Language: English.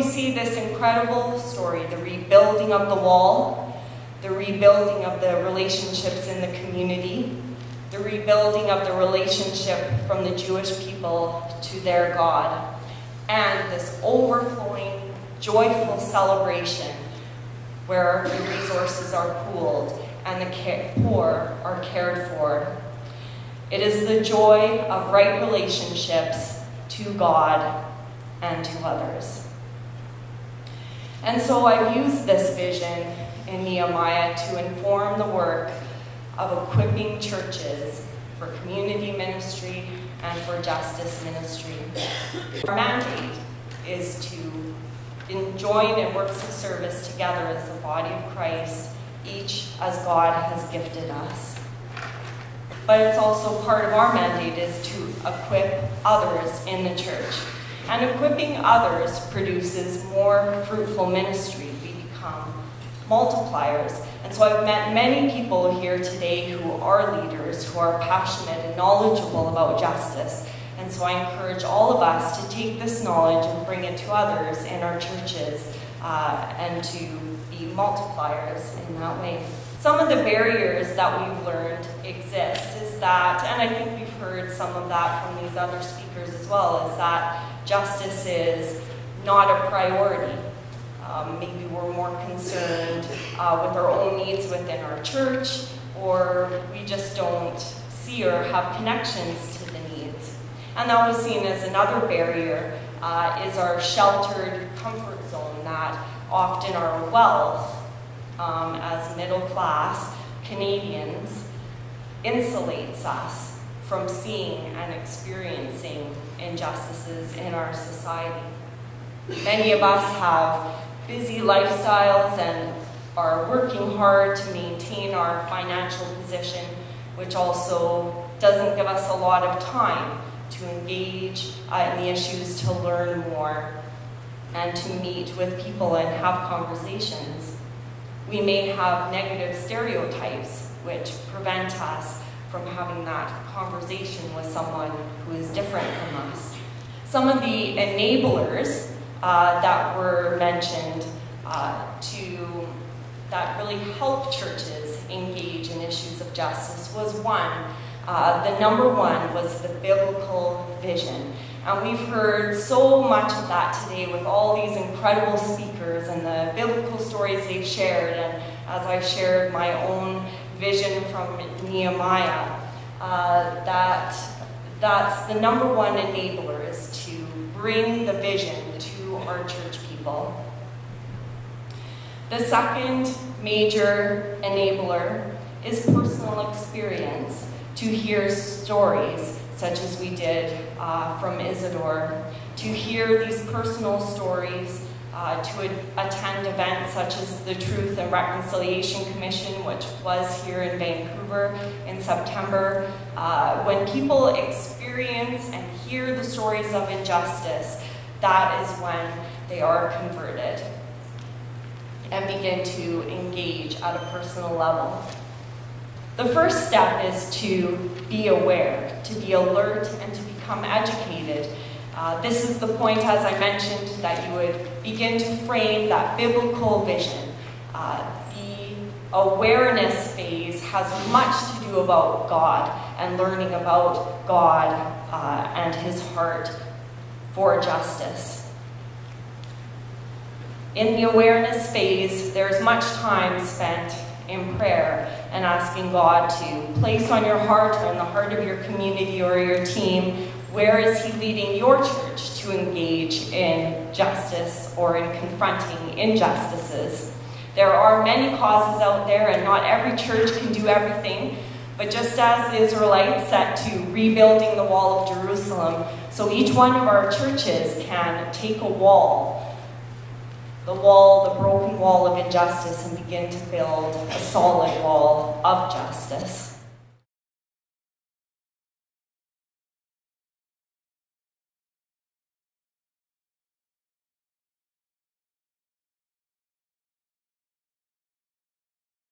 we see this incredible story, the rebuilding of the wall, the rebuilding of the relationships in the community, the rebuilding of the relationship from the Jewish people to their God, and this overflowing, joyful celebration where the resources are pooled and the poor are cared for. It is the joy of right relationships to God and to others. And so I've used this vision in Nehemiah to inform the work of equipping churches for community ministry and for justice ministry. Our mandate is to join in works of service together as the body of Christ, each as God has gifted us. But it's also part of our mandate is to equip others in the church. And equipping others produces more fruitful ministry. We become multipliers. And so I've met many people here today who are leaders, who are passionate and knowledgeable about justice. And so I encourage all of us to take this knowledge and bring it to others in our churches and to be multipliers in that way. Some of the barriers that we've learned exist is that, and I think we've heard some of that from these other speakers as well, is that justice is not a priority. Maybe we're more concerned with our own needs within our church, or we just don't see or have connections to the needs. And that was seen as another barrier, is our sheltered comfort zone, that often our wealth as middle class Canadians insulates us from seeing and experiencing injustices in our society. Many of us have busy lifestyles and are working hard to maintain our financial position, which also doesn't give us a lot of time to engage in the issues, to learn more, and to meet with people and have conversations. We may have negative stereotypes which prevent us from having that conversation with someone who is different from us. Some of the enablers that were mentioned that really help churches engage in issues of justice was one. The number one was the biblical vision. And we've heard so much of that today with all these incredible speakers and the biblical stories they've shared. And as I shared my own vision from Nehemiah, that's the number one enabler, is to bring the vision to our church people. The second major enabler is personal experience, to hear stories such as we did from Isidore, to hear these personal stories, to attend events such as the Truth and Reconciliation Commission, which was here in Vancouver in September. When people experience and hear the stories of injustice, that is when they are converted and begin to engage at a personal level. The first step is to be aware, to be alert, and to become educated. This is the point, as I mentioned, that you would begin to frame that biblical vision. The awareness phase has much to do about God and learning about God and His heart for justice. In the awareness phase, there's much time spent in prayer and asking God to place on your heart or in the heart of your community or your team, where is He leading your church to engage in justice or in confronting injustices. There are many causes out there, and not every church can do everything, but just as the Israelites set to rebuilding the wall of Jerusalem, so each one of our churches can take a wall, the broken wall of injustice, and begin to build a solid wall of justice.